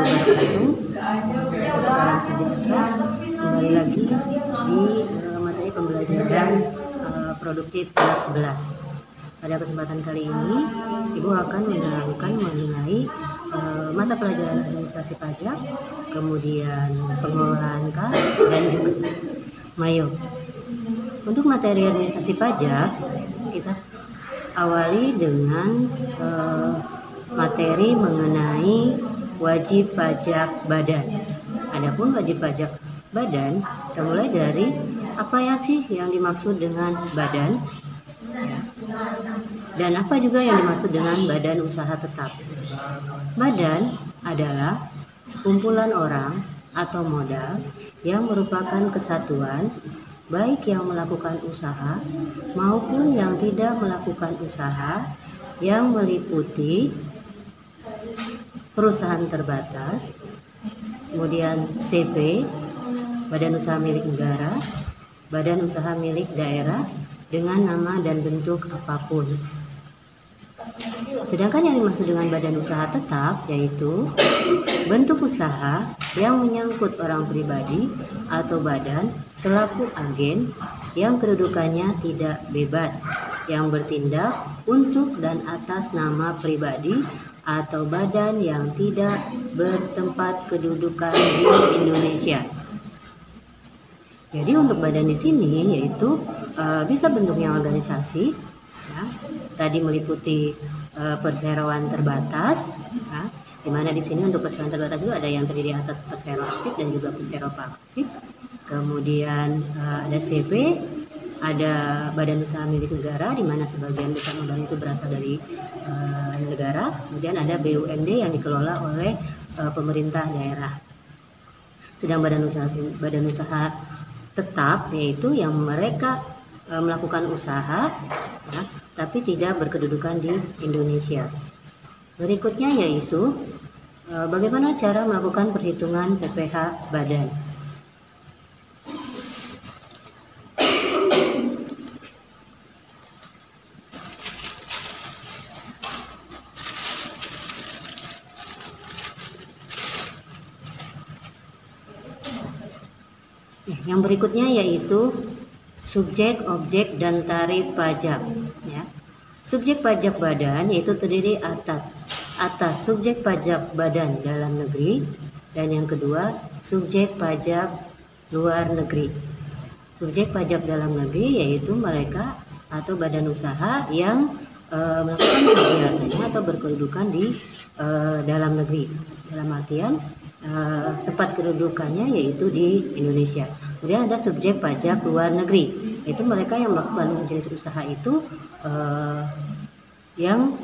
wabarakatuh. Salam sejahtera. Kembali lagi di materi pembelajaran produktif kelas 11. Pada kesempatan kali ini, Ibu akan menerangkan mengenai mata pelajaran administrasi pajak, kemudian pengelolaan kas, dan juga Mayo. Untuk materi administrasi pajak, kita awali dengan materi mengenai wajib pajak badan. Adapun wajib pajak badan, kita mulai dari apa ya sih yang dimaksud dengan badan, dan apa juga yang dimaksud dengan badan usaha tetap. Badan adalah sekumpulan orang atau modal yang merupakan kesatuan, baik yang melakukan usaha maupun yang tidak melakukan usaha, yang meliputi perusahaan terbatas, kemudian CP, badan usaha milik negara, badan usaha milik daerah dengan nama dan bentuk apapun. Sedangkan yang dimaksud dengan badan usaha tetap yaitu bentuk usaha yang menyangkut orang pribadi atau badan selaku agen yang kedudukannya tidak bebas, yang bertindak untuk dan atas nama pribadi atau badan yang tidak bertempat kedudukan di Indonesia. Jadi untuk badan di sini yaitu bisa bentuknya organisasi, ya, tadi meliputi perseroan terbatas, ya, di mana di sini untuk perseroan terbatas itu ada yang terdiri atas persero aktif dan juga persero pasif. Kemudian ada CP, ada badan usaha milik negara, di mana sebagian besar modal itu berasal dari negara. Kemudian ada BUMD yang dikelola oleh pemerintah daerah. Sedang badan usaha tetap yaitu yang mereka melakukan usaha, ya, tapi tidak berkedudukan di Indonesia. Berikutnya yaitu bagaimana cara melakukan perhitungan PPh badan. Yang berikutnya yaitu subjek, objek, dan tarif pajak. Ya. Subjek pajak badan yaitu terdiri atas subjek pajak badan dalam negeri, dan yang kedua subjek pajak luar negeri. Subjek pajak dalam negeri yaitu mereka atau badan usaha yang melakukan kegiatannya atau berkedudukan di dalam negeri, dalam artian tempat kedudukannya yaitu di Indonesia. Kemudian ada subjek pajak luar negeri, yaitu mereka yang melakukan jenis usaha itu yang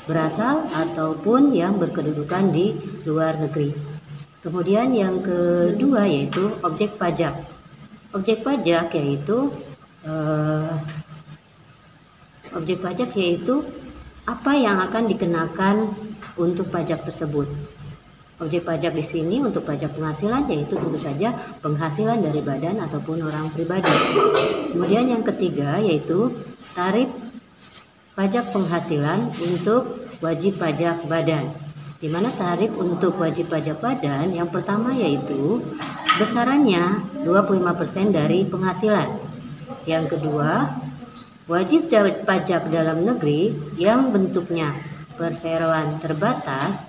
berasal ataupun yang berkedudukan di luar negeri. Kemudian yang kedua yaitu objek pajak. Objek pajak yaitu apa yang akan dikenakan untuk pajak tersebut. Objek pajak di sini untuk pajak penghasilan yaitu tentu saja penghasilan dari badan ataupun orang pribadi. Kemudian yang ketiga yaitu tarif pajak penghasilan untuk wajib pajak badan. Di mana tarif untuk wajib pajak badan yang pertama yaitu besarannya 25% dari penghasilan. Yang kedua, wajib pajak dalam negeri yang bentuknya perseroan terbatas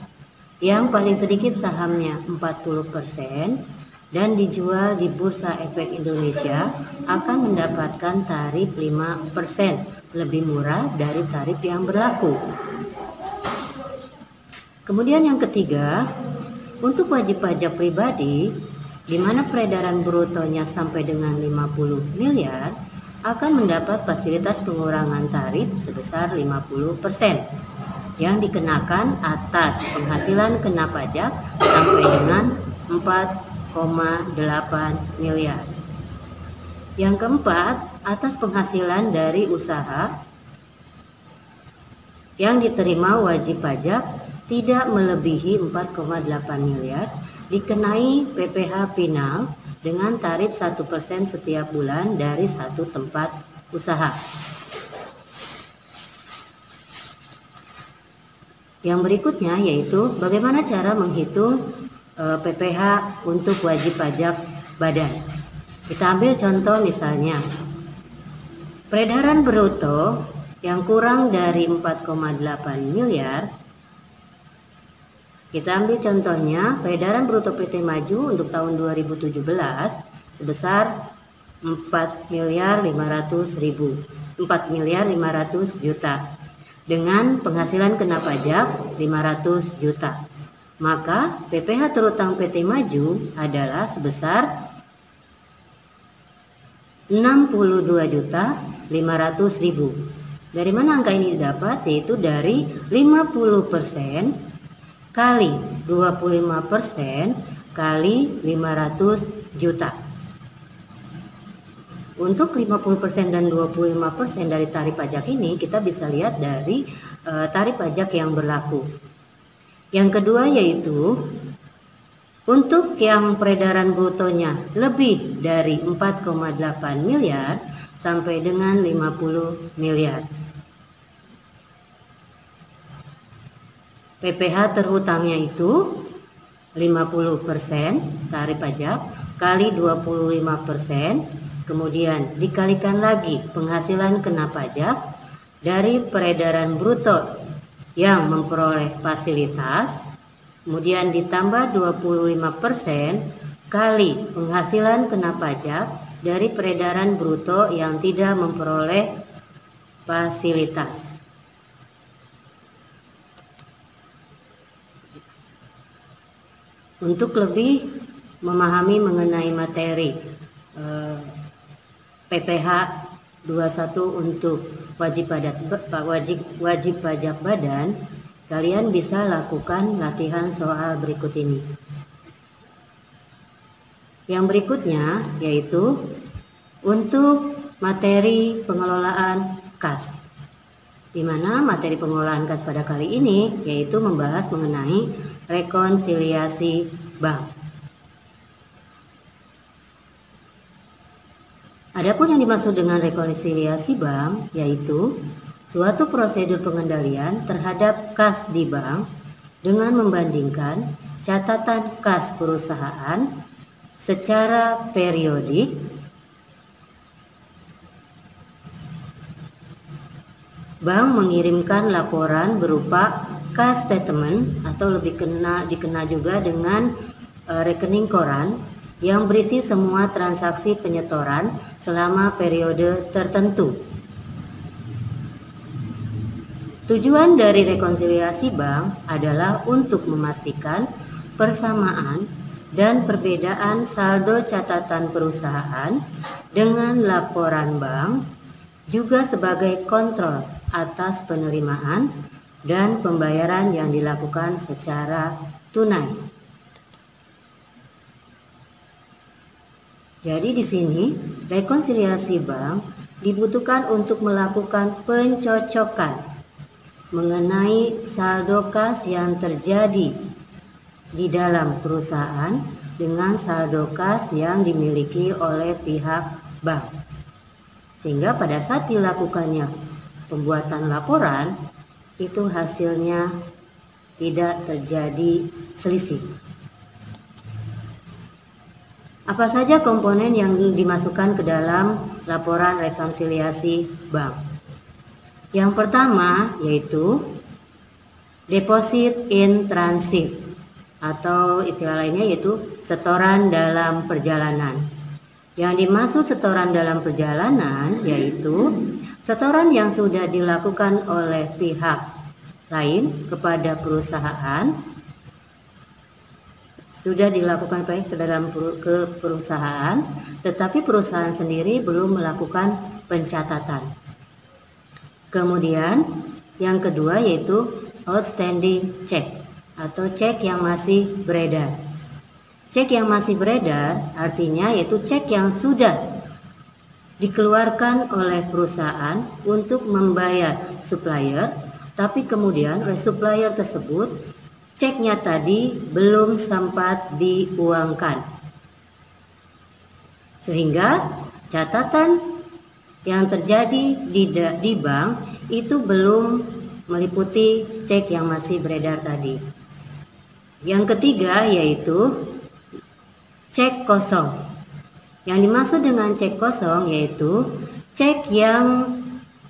yang paling sedikit sahamnya 40% dan dijual di Bursa Efek Indonesia akan mendapatkan tarif 5% lebih murah dari tarif yang berlaku. Kemudian yang ketiga, untuk wajib pajak pribadi di mana peredaran brutonya sampai dengan 50 miliar akan mendapat fasilitas pengurangan tarif sebesar 50%. Yang dikenakan atas penghasilan kena pajak sampai dengan 4,8 miliar. Yang keempat, atas penghasilan dari usaha yang diterima wajib pajak tidak melebihi 4,8 miliar dikenai PPh final dengan tarif 1% setiap bulan dari satu tempat usaha. Yang berikutnya yaitu bagaimana cara menghitung PPh untuk wajib pajak badan. Kita ambil contoh misalnya, peredaran bruto yang kurang dari 4,8 miliar. Kita ambil contohnya, peredaran bruto PT Maju untuk tahun 2017 sebesar 4.500 juta dengan penghasilan kena pajak 500 juta. Maka PPh terutang PT Maju adalah sebesar 62.500.000. Dari mana angka ini didapat? Yaitu dari 50% kali 25% kali 500 juta. Untuk 50% dan 25% dari tarif pajak ini kita bisa lihat dari tarif pajak yang berlaku. Yang kedua yaitu untuk yang peredaran brutonya lebih dari 4,8 miliar sampai dengan 50 miliar. PPh terhutangnya itu 50% tarif pajak kali 25%, kemudian dikalikan lagi penghasilan kena pajak dari peredaran bruto yang memperoleh fasilitas, kemudian ditambah 25% kali penghasilan kena pajak dari peredaran bruto yang tidak memperoleh fasilitas. Untuk lebih memahami mengenai materi PPh 21 untuk wajib pajak badan, kalian bisa lakukan latihan soal berikut ini. Yang berikutnya yaitu untuk materi pengelolaan kas, di mana materi pengelolaan kas pada kali ini yaitu membahas mengenai rekonsiliasi bank. Adapun yang dimaksud dengan rekonsiliasi bank yaitu suatu prosedur pengendalian terhadap kas di bank dengan membandingkan catatan kas perusahaan secara periodik bank mengirimkan laporan berupa cash statement atau lebih dikenal juga dengan rekening koran yang berisi semua transaksi penyetoran selama periode tertentu. Tujuan dari rekonsiliasi bank adalah untuk memastikan persamaan dan perbedaan saldo catatan perusahaan dengan laporan bank, juga sebagai kontrol atas penerimaan dan pembayaran yang dilakukan secara tunai. Jadi di sini rekonsiliasi bank dibutuhkan untuk melakukan pencocokan mengenai saldo kas yang terjadi di dalam perusahaan dengan saldo kas yang dimiliki oleh pihak bank. Sehingga pada saat dilakukannya pembuatan laporan itu hasilnya tidak terjadi selisih. Apa saja komponen yang dimasukkan ke dalam laporan rekonsiliasi bank? Yang pertama yaitu deposit in transit atau istilah lainnya yaitu setoran dalam perjalanan. Yang dimaksud setoran dalam perjalanan yaitu setoran yang sudah dilakukan oleh pihak lain kepada perusahaan, sudah dilakukan ke perusahaan, tetapi perusahaan sendiri belum melakukan pencatatan. Kemudian yang kedua yaitu outstanding check atau cek yang masih beredar. Cek yang masih beredar artinya yaitu cek yang sudah dikeluarkan oleh perusahaan untuk membayar supplier, tapi kemudian oleh supplier tersebut ceknya tadi belum sempat diuangkan, sehingga catatan yang terjadi di bank itu belum meliputi cek yang masih beredar tadi. Yang ketiga yaitu cek kosong. Yang dimaksud dengan cek kosong yaitu cek yang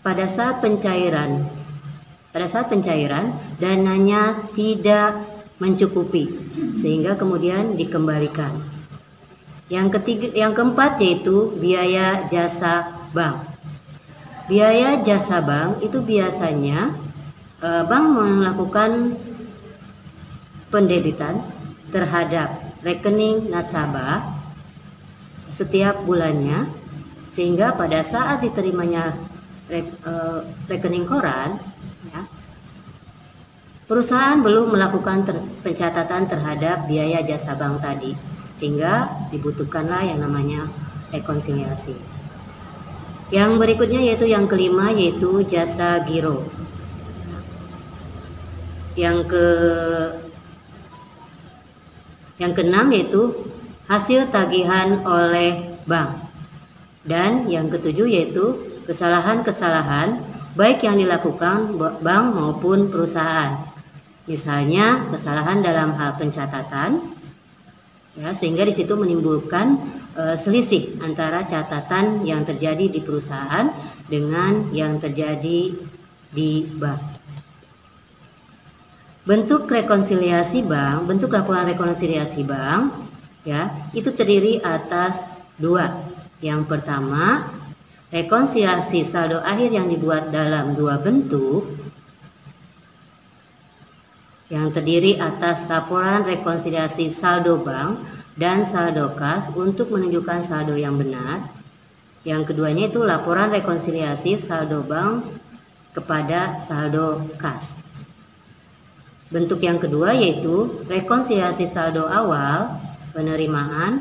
pada saat pencairan dananya tidak mencukupi sehingga kemudian dikembalikan. Yang keempat yaitu biaya jasa bank. Biaya jasa bank itu biasanya bank melakukan pendebitan terhadap rekening nasabah setiap bulannya, sehingga pada saat diterimanya rekening koran, ya, perusahaan belum melakukan pencatatan terhadap biaya jasa bank tadi, sehingga dibutuhkanlah yang namanya rekonsiliasi. Yang berikutnya yaitu yang kelima yaitu jasa giro. Yang keenam yaitu hasil tagihan oleh bank. Dan yang ketujuh yaitu kesalahan-kesalahan baik yang dilakukan bank maupun perusahaan. Misalnya kesalahan dalam hal pencatatan, ya, sehingga di situ menimbulkan selisih antara catatan yang terjadi di perusahaan dengan yang terjadi di bank. Bentuk rekonsiliasi bank, bentuk laporan rekonsiliasi bank, ya, itu terdiri atas dua. Yang pertama, rekonsiliasi saldo akhir yang dibuat dalam dua bentuk, yang terdiri atas laporan rekonsiliasi saldo bank dan saldo kas untuk menunjukkan saldo yang benar. Yang keduanya itu laporan rekonsiliasi saldo bank kepada saldo kas. Bentuk yang kedua yaitu rekonsiliasi saldo awal, penerimaan,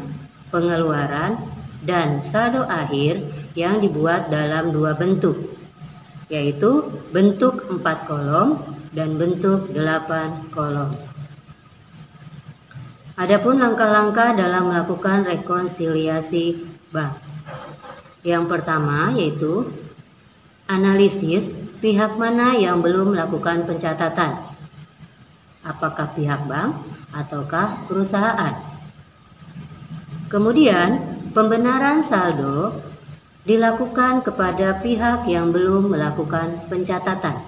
pengeluaran, dan saldo akhir yang dibuat dalam dua bentuk, yaitu bentuk 4 kolom dan bentuk 8 kolom. Adapun langkah-langkah dalam melakukan rekonsiliasi bank. Yang pertama yaitu analisis pihak mana yang belum melakukan pencatatan. Apakah pihak bank ataukah perusahaan? Kemudian pembenaran saldo dilakukan kepada pihak yang belum melakukan pencatatan.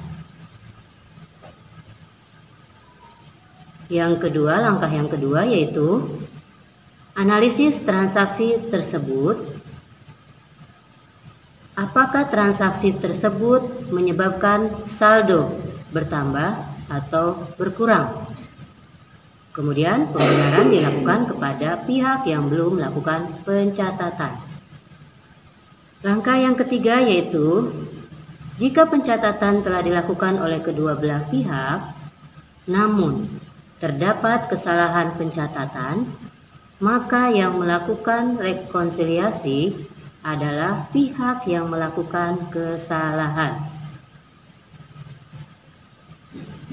Langkah yang kedua yaitu analisis transaksi tersebut. Apakah transaksi tersebut menyebabkan saldo bertambah atau berkurang? Kemudian pembenaran dilakukan kepada pihak yang belum melakukan pencatatan. Langkah yang ketiga yaitu jika pencatatan telah dilakukan oleh kedua belah pihak, namun terdapat kesalahan pencatatan, maka yang melakukan rekonsiliasi adalah pihak yang melakukan kesalahan.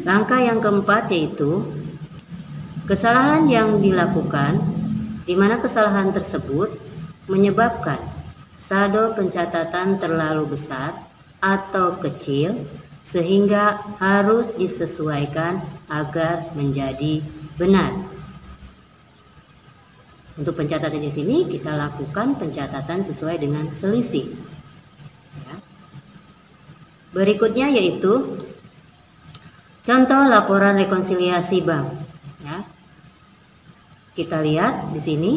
Langkah yang keempat yaitu kesalahan yang dilakukan di mana kesalahan tersebut menyebabkan saldo pencatatan terlalu besar atau kecil sehingga harus disesuaikan agar menjadi benar. Untuk pencatatan di sini kita lakukan pencatatan sesuai dengan selisih. Ya. Berikutnya yaitu contoh laporan rekonsiliasi bank. Ya. Kita lihat di sini.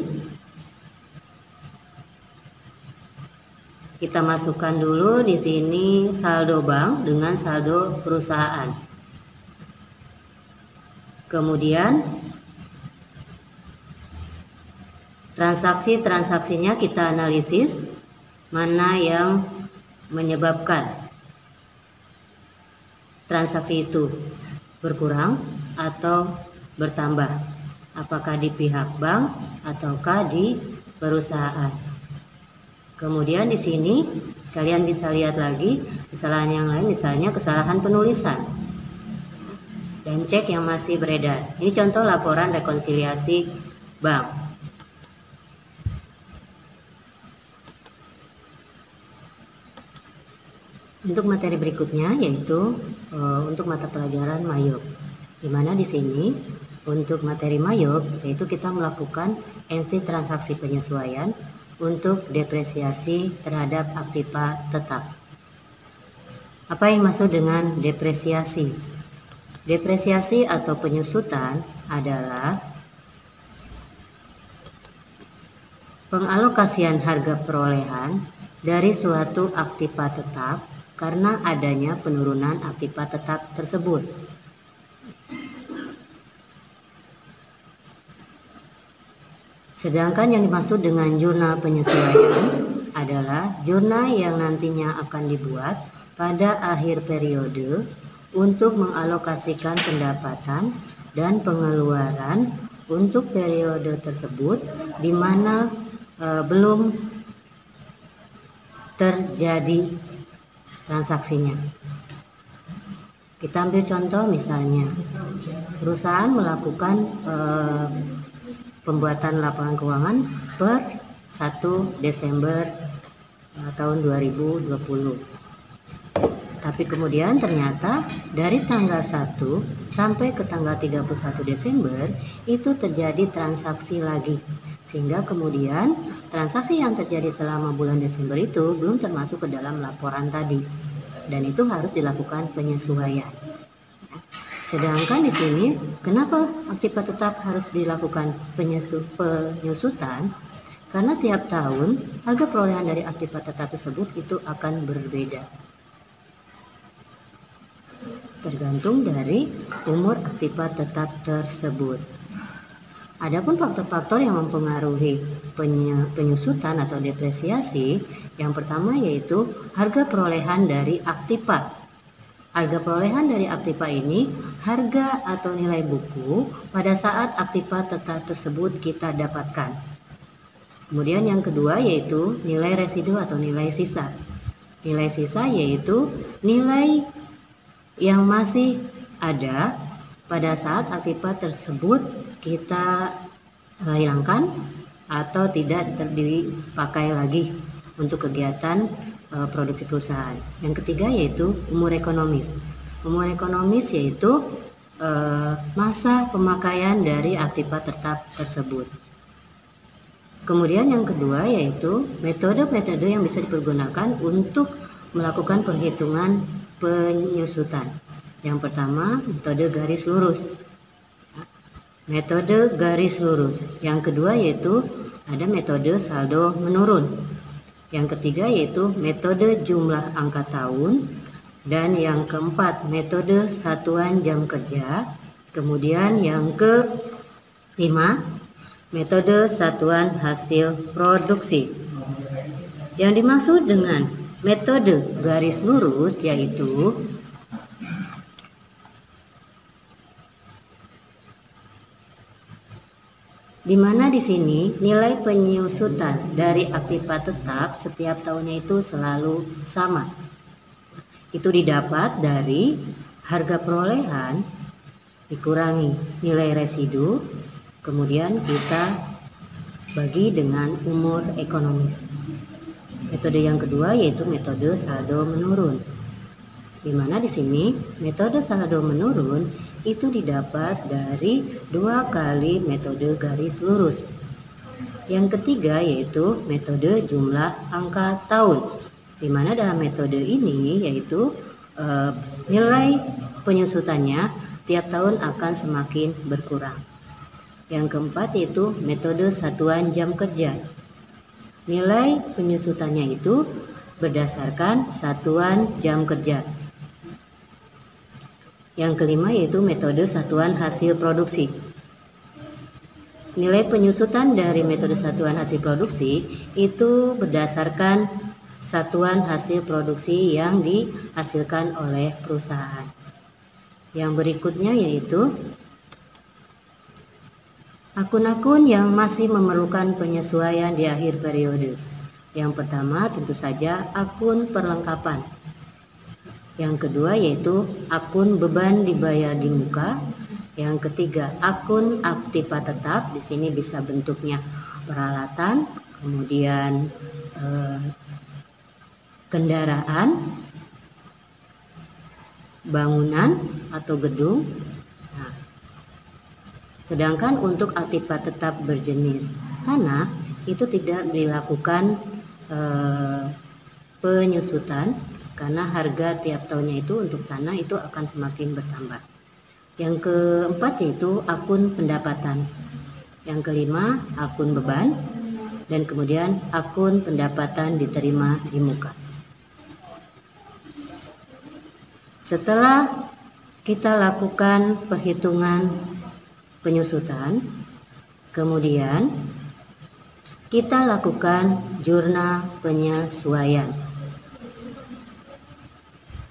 Kita masukkan dulu di sini saldo bank dengan saldo perusahaan. Kemudian transaksinya kita analisis mana yang menyebabkan transaksi itu berkurang atau bertambah, apakah di pihak bank ataukah di perusahaan. Kemudian di sini kalian bisa lihat lagi kesalahan yang lain, misalnya kesalahan penulisan dan cek yang masih beredar. Ini contoh laporan rekonsiliasi bank. Untuk materi berikutnya yaitu untuk mata pelajaran Mayop, di mana di sini Untuk materi mayop, yaitu kita melakukan entry transaksi penyesuaian untuk depresiasi terhadap aktiva tetap. Apa yang maksud dengan depresiasi? Depresiasi atau penyusutan adalah pengalokasian harga perolehan dari suatu aktiva tetap karena adanya penurunan aktiva tetap tersebut. Sedangkan yang dimaksud dengan jurnal penyesuaian adalah jurnal yang nantinya akan dibuat pada akhir periode untuk mengalokasikan pendapatan dan pengeluaran untuk periode tersebut di mana belum terjadi transaksinya. Kita ambil contoh misalnya, perusahaan melakukan pembuatan laporan keuangan per 1 Desember tahun 2020. Tapi kemudian ternyata dari tanggal 1 sampai ke tanggal 31 Desember itu terjadi transaksi lagi. Sehingga kemudian transaksi yang terjadi selama bulan Desember itu belum termasuk ke dalam laporan tadi. Dan itu harus dilakukan penyesuaian. Sedangkan di sini, kenapa aktiva tetap harus dilakukan penyusutan? Karena tiap tahun harga perolehan dari aktiva tetap tersebut itu akan berbeda. Tergantung dari umur aktiva tetap tersebut. Adapun faktor-faktor yang mempengaruhi penyusutan atau depresiasi, yang pertama yaitu harga perolehan dari aktiva. Harga perolehan dari aktiva ini harga atau nilai buku pada saat aktiva tetap tersebut kita dapatkan. Kemudian yang kedua yaitu nilai residu atau nilai sisa. Nilai sisa yaitu nilai yang masih ada pada saat aktiva tersebut kita hilangkan atau tidak dipakai lagi untuk kegiatan produksi perusahaan. Yang ketiga yaitu umur ekonomis. Umur ekonomis yaitu masa pemakaian dari aktiva tetap tersebut. Kemudian yang kedua yaitu metode-metode yang bisa dipergunakan untuk melakukan perhitungan penyusutan. Yang pertama metode garis lurus. Metode garis lurus. Yang kedua yaitu ada metode saldo menurun. Yang ketiga yaitu metode jumlah angka tahun, dan yang keempat metode satuan jam kerja. Kemudian yang kelima metode satuan hasil produksi. Yang dimaksud dengan metode garis lurus yaitu di mana di sini nilai penyusutan dari aktiva tetap setiap tahunnya itu selalu sama. Itu didapat dari harga perolehan dikurangi nilai residu, kemudian kita bagi dengan umur ekonomis. Metode yang kedua yaitu metode saldo menurun. Di mana di sini metode saldo menurun itu didapat dari 2 kali metode garis lurus. Yang ketiga yaitu metode jumlah angka tahun. Di mana dalam metode ini yaitu nilai penyusutannya tiap tahun akan semakin berkurang. Yang keempat yaitu metode satuan jam kerja. Nilai penyusutannya itu berdasarkan satuan jam kerja. Yang kelima yaitu metode satuan hasil produksi. Nilai penyusutan dari metode satuan hasil produksi itu berdasarkan satuan hasil produksi yang dihasilkan oleh perusahaan. Yang berikutnya yaitu akun-akun yang masih memerlukan penyesuaian di akhir periode. Yang pertama tentu saja akun perlengkapan. Yang kedua yaitu akun beban dibayar di muka. Yang ketiga akun aktiva tetap. Di sini bisa bentuknya peralatan, kemudian kendaraan, bangunan atau gedung. Nah, Sedangkan untuk aktiva tetap berjenis tanah itu tidak dilakukan penyusutan karena harga tiap tahunnya itu untuk tanah itu akan semakin bertambah. Yang keempat yaitu akun pendapatan. Yang kelima akun beban, dan kemudian akun pendapatan diterima di muka. Setelah kita lakukan perhitungan penyusutan, kemudian kita lakukan jurnal penyesuaian.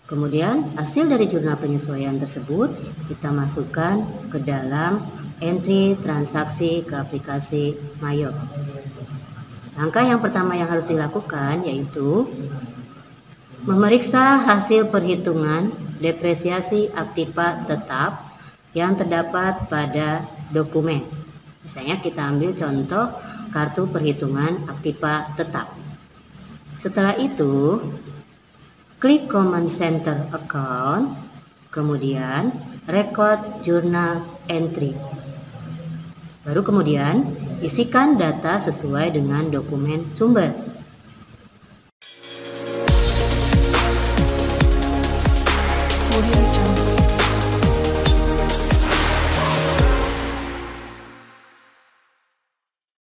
Kemudian hasil dari jurnal penyesuaian tersebut kita masukkan ke dalam entry transaksi ke aplikasi Mayor. Langkah yang pertama yang harus dilakukan yaitu memeriksa hasil perhitungan depresiasi aktiva tetap yang terdapat pada dokumen. Misalnya kita ambil contoh kartu perhitungan aktiva tetap. Setelah itu, klik Command Center Account, kemudian Record Journal Entry. Baru kemudian isikan data sesuai dengan dokumen sumber.